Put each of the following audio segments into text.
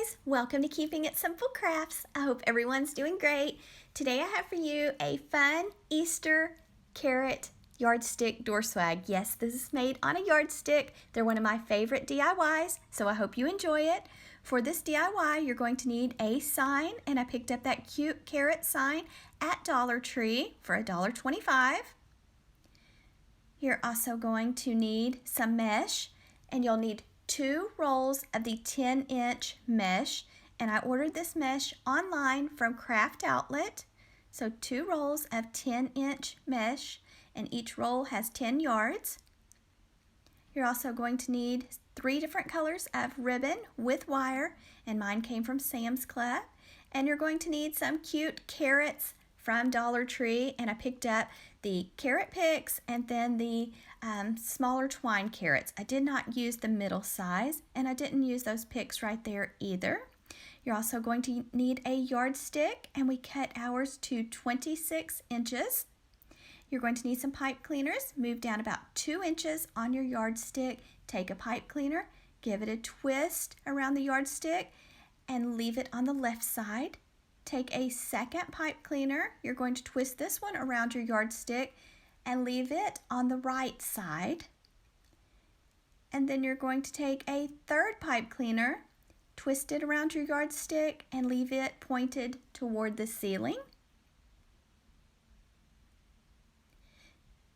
guys, welcome to Keeping It Simple Crafts. I hope everyone's doing great. Today I have for you a fun Easter carrot yardstick door swag. Yes, this is made on a yardstick. They're one of my favorite DIYs, so I hope you enjoy it. For this DIY, you're going to need a sign, and I picked up that cute carrot sign at Dollar Tree for $1.25. You're also going to need some mesh, and you'll need 2 rolls of the 10-inch mesh, and I ordered this mesh online from Craft Outlet. So 2 rolls of 10-inch mesh, and each roll has 10 yards. You're also going to need 3 different colors of ribbon with wire, and mine came from Sam's Club. And you're going to need some cute carrots from Dollar Tree, and I picked up the carrot picks and then the smaller twine carrots. I did not use the middle size, and I didn't use those picks right there either. You're also going to need a yardstick, and we cut ours to 26 inches. You're going to need some pipe cleaners. Move down about 2 inches on your yardstick. Take a pipe cleaner, give it a twist around the yardstick, and leave it on the left side. Take a second pipe cleaner. You're going to twist this one around your yardstick and leave it on the right side. And then you're going to take a third pipe cleaner, twist it around your yardstick, and leave it pointed toward the ceiling.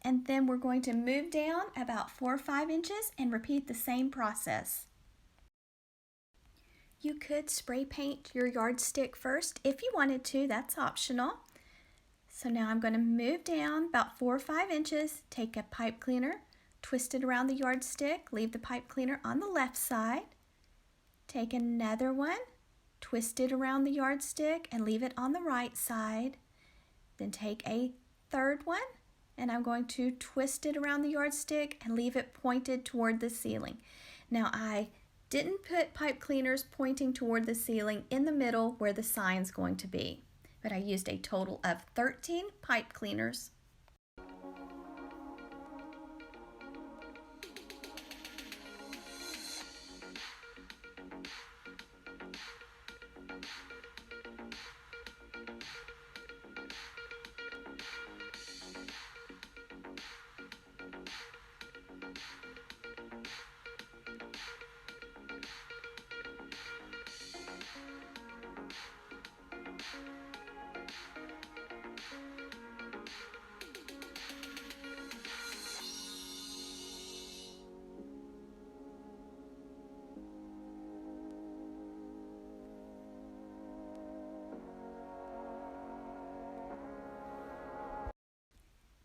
And then we're going to move down about 4 or 5 inches and repeat the same process. You could spray paint your yardstick first if you wanted to, that's optional. So now I'm going to move down about 4 or 5 inches, take a pipe cleaner, twist it around the yardstick, leave the pipe cleaner on the left side. Take another one, twist it around the yardstick and leave it on the right side. Then take a third one, and I'm going to twist it around the yardstick and leave it pointed toward the ceiling. Now I didn't put pipe cleaners pointing toward the ceiling in the middle where the sign's going to be, but I used a total of 13 pipe cleaners.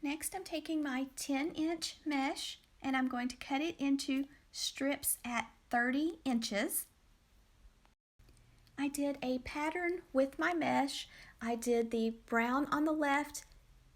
Next, I'm taking my 10-inch mesh and I'm going to cut it into strips at 30 inches. I did a pattern with my mesh. I did the brown on the left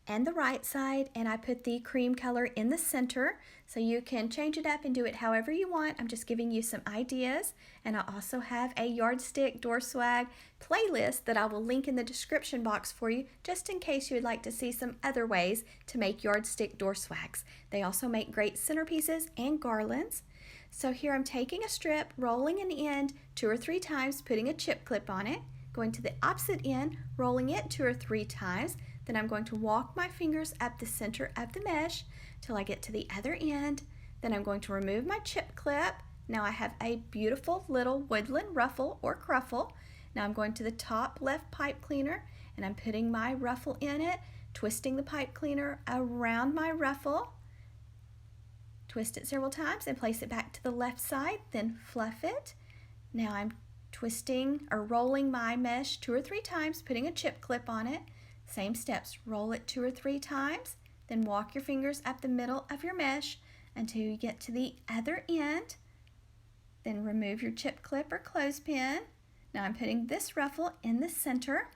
and the right side, and I put the cream color in the center, so you can change it up and do it however you want. I'm just giving you some ideas, and I also have a yardstick door swag playlist that I will link in the description box for you, just in case you would like to see some other ways to make yardstick door swags. They also make great centerpieces and garlands. So here I'm taking a strip, rolling an end 2 or 3 times, putting a chip clip on it, going to the opposite end, rolling it 2 or 3 times. Then I'm going to walk my fingers up the center of the mesh till I get to the other end. Then I'm going to remove my chip clip. Now I have a beautiful little woodland ruffle or cruffle. Now I'm going to the top left pipe cleaner and I'm putting my ruffle in it, twisting the pipe cleaner around my ruffle. Twist it several times and place it back to the left side, then fluff it. Now I'm twisting or rolling my mesh 2 or 3 times, putting a chip clip on it. Same steps, roll it 2 or 3 times, then walk your fingers up the middle of your mesh until you get to the other end. Then remove your chip clip or clothespin. Now I'm putting this ruffle in the center.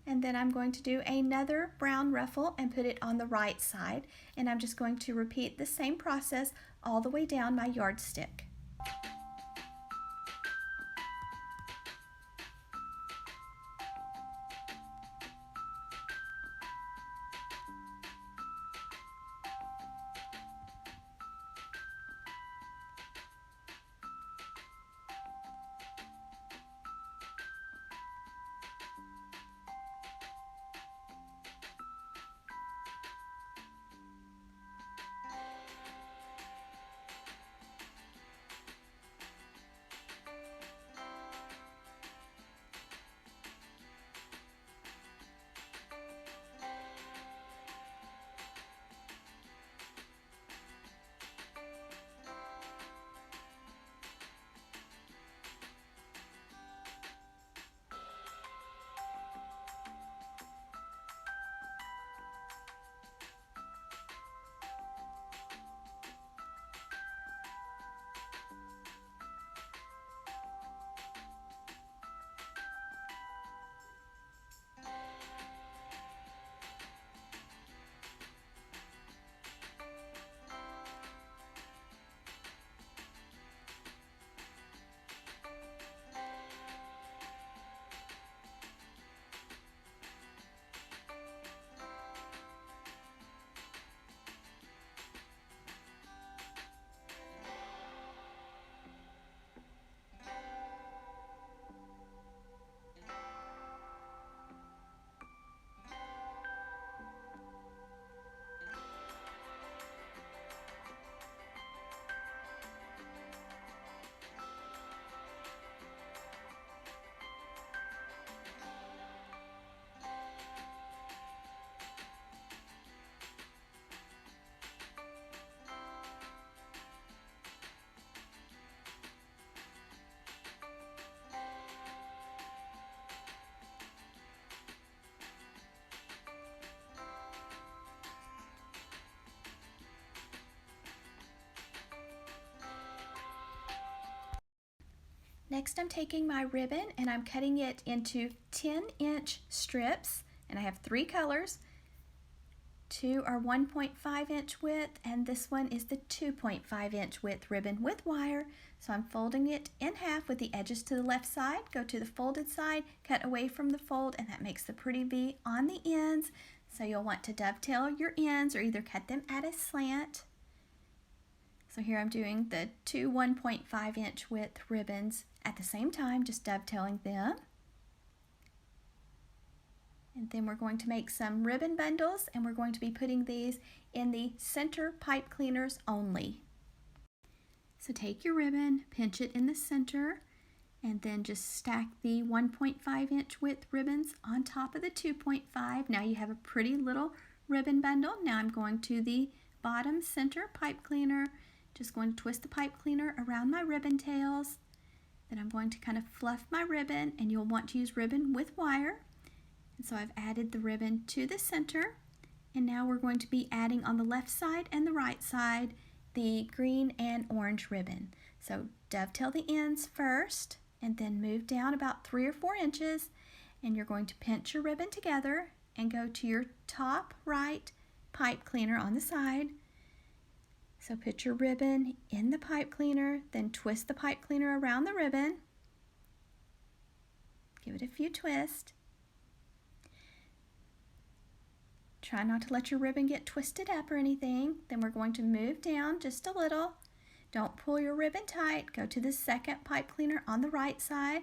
And then I'm going to do another brown ruffle and put it on the right side. And I'm just going to repeat the same process all the way down my yardstick. Next, I'm taking my ribbon and I'm cutting it into 10-inch strips, and I have 3 colors. 2 are 1.5-inch width, and this one is the 2.5-inch width ribbon with wire. So I'm folding it in half with the edges to the left side, go to the folded side, cut away from the fold, and that makes the pretty V on the ends. So you'll want to dovetail your ends or either cut them at a slant. So here I'm doing the 2 1.5-inch width ribbons at the same time, just dovetailing them. And then we're going to make some ribbon bundles, and we're going to be putting these in the center pipe cleaners only. So take your ribbon, pinch it in the center, and then just stack the 1.5-inch width ribbons on top of the 2.5. Now you have a pretty little ribbon bundle. Now I'm going to the bottom center pipe cleaner, just going to twist the pipe cleaner around my ribbon tails. Then I'm going to kind of fluff my ribbon, and you'll want to use ribbon with wire. And so I've added the ribbon to the center, and now we're going to be adding on the left side and the right side the green and orange ribbon. So dovetail the ends first, and then move down about 3 or 4 inches, and you're going to pinch your ribbon together and go to your top right pipe cleaner on the side. So put your ribbon in the pipe cleaner, then twist the pipe cleaner around the ribbon. Give it a few twists. Try not to let your ribbon get twisted up or anything. Then we're going to move down just a little. Don't pull your ribbon tight. Go to the second pipe cleaner on the right side.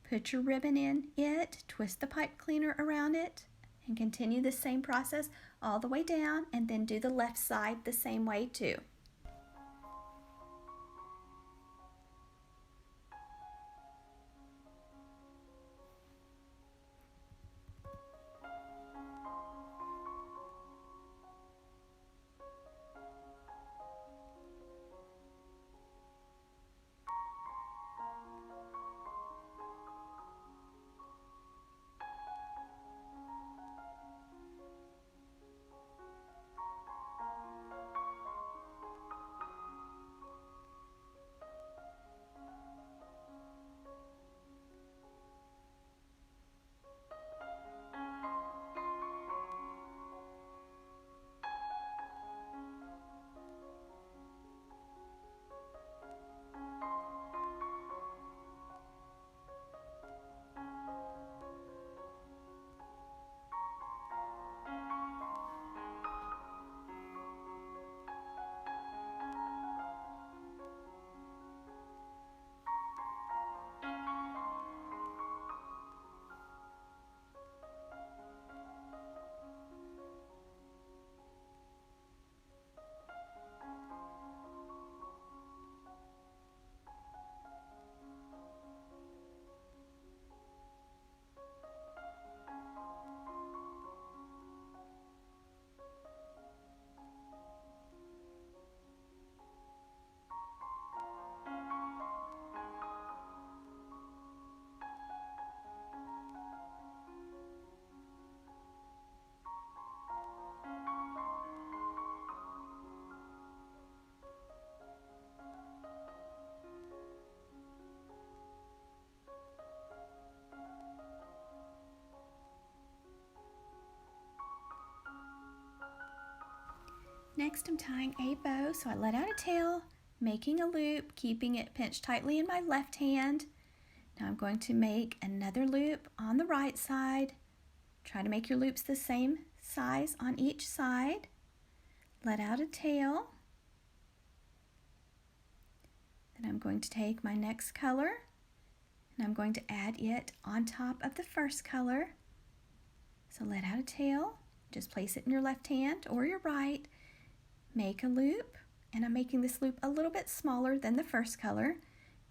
Put your ribbon in it, twist the pipe cleaner around it, and continue the same process all the way down, and then do the left side the same way too. Next, I'm tying a bow, so I let out a tail, making a loop, keeping it pinched tightly in my left hand. Now I'm going to make another loop on the right side. Try to make your loops the same size on each side. Let out a tail. Then I'm going to take my next color, and I'm going to add it on top of the first color. So let out a tail, just place it in your left hand or your right. Make a loop, and I'm making this loop a little bit smaller than the first color.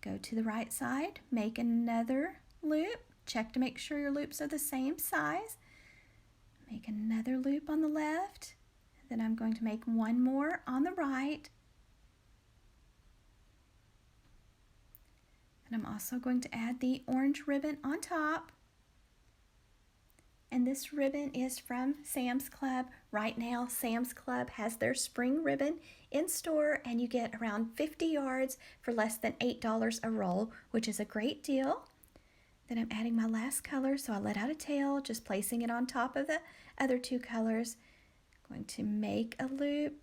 Go to the right side, make another loop, check to make sure your loops are the same size. Make another loop on the left, then I'm going to make one more on the right. And I'm also going to add the orange ribbon on top. And this ribbon is from Sam's Club. Right now, Sam's Club has their spring ribbon in store, and you get around 50 yards for less than $8 a roll, which is a great deal. Then I'm adding my last color, so I let out a tail, just placing it on top of the other two colors. I'm going to make a loop,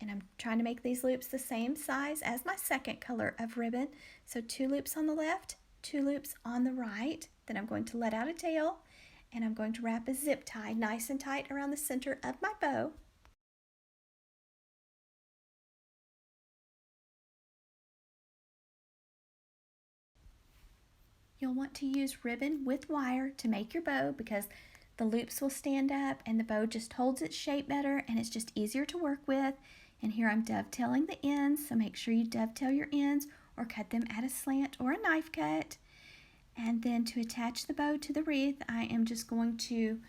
and I'm trying to make these loops the same size as my second color of ribbon. So 2 loops on the left, 2 loops on the right. Then I'm going to let out a tail, and I'm going to wrap a zip tie nice and tight around the center of my bow. You'll want to use ribbon with wire to make your bow because the loops will stand up and the bow just holds its shape better and it's just easier to work with. And here I'm dovetailing the ends, so make sure you dovetail your ends or cut them at a slant or a knife cut. And then to attach the bow to the wreath, I am just going to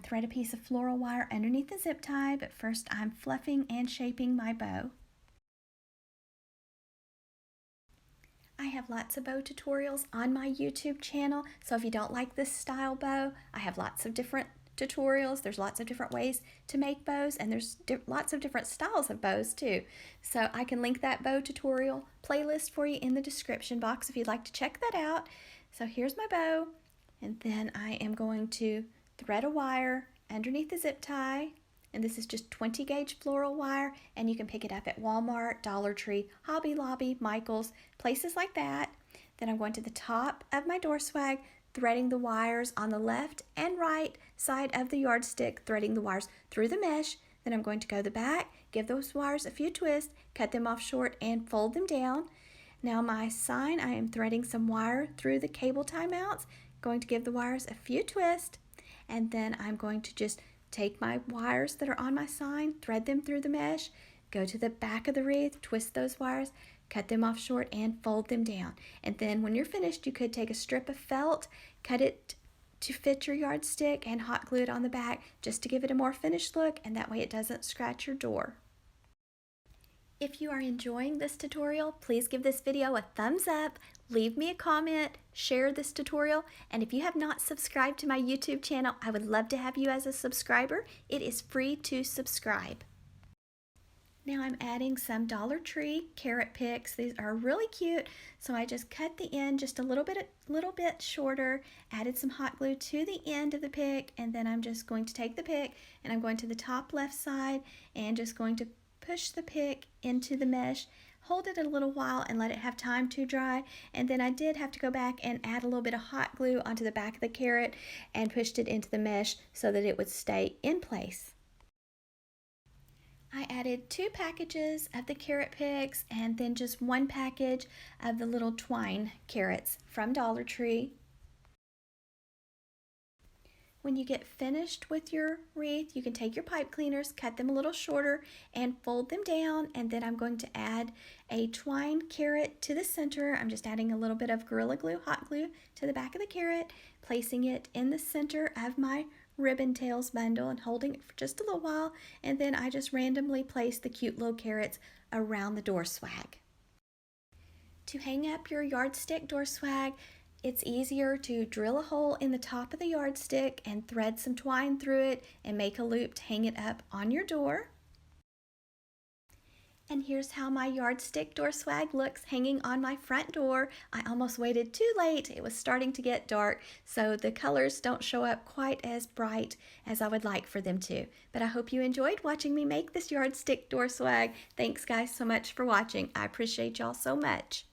thread a piece of floral wire underneath the zip tie, but first I'm fluffing and shaping my bow. I have lots of bow tutorials on my YouTube channel, so if you don't like this style bow, I have lots of different tutorials. There's lots of different ways to make bows, and there's lots of different styles of bows too. So I can link that bow tutorial playlist for you in the description box if you'd like to check that out. So here's my bow, and then I am going to thread a wire underneath the zip tie, and this is just 20 gauge floral wire, and you can pick it up at Walmart, Dollar Tree, Hobby Lobby, Michael's, places like that. Then I'm going to the top of my door swag, threading the wires on the left and right side of the yardstick, threading the wires through the mesh. Then I'm going to go the back, give those wires a few twists, cut them off short, and fold them down. Now my sign, I am threading some wire through the cable tie mounts, going to give the wires a few twists, and then I'm going to just take my wires that are on my sign, thread them through the mesh, go to the back of the wreath, twist those wires, cut them off short, and fold them down. And then when you're finished, you could take a strip of felt, cut it to fit your yardstick, and hot glue it on the back just to give it a more finished look, and that way it doesn't scratch your door. If you are enjoying this tutorial, please give this video a thumbs up, leave me a comment, share this tutorial, and if you have not subscribed to my YouTube channel, I would love to have you as a subscriber. It is free to subscribe. Now I'm adding some Dollar Tree carrot picks. These are really cute, so I just cut the end just a little bit shorter, added some hot glue to the end of the pick, and then I'm just going to take the pick and I'm going to the top left side and just going to push the pick into the mesh, hold it a little while and let it have time to dry, and then I did have to go back and add a little bit of hot glue onto the back of the carrot and pushed it into the mesh so that it would stay in place. I added 2 packages of the carrot picks and then just 1 package of the little twine carrots from Dollar Tree. When you get finished with your wreath, you can take your pipe cleaners, cut them a little shorter, and fold them down. And then I'm going to add a twine carrot to the center. I'm just adding a little bit of Gorilla Glue, hot glue, to the back of the carrot, placing it in the center of my ribbon tails bundle and holding it for just a little while. And then I just randomly place the cute little carrots around the door swag. To hang up your yardstick door swag, it's easier to drill a hole in the top of the yardstick and thread some twine through it and make a loop to hang it up on your door. And here's how my yardstick door swag looks hanging on my front door. I almost waited too late. It was starting to get dark, so the colors don't show up quite as bright as I would like for them to. But I hope you enjoyed watching me make this yardstick door swag. Thanks guys so much for watching. I appreciate y'all so much.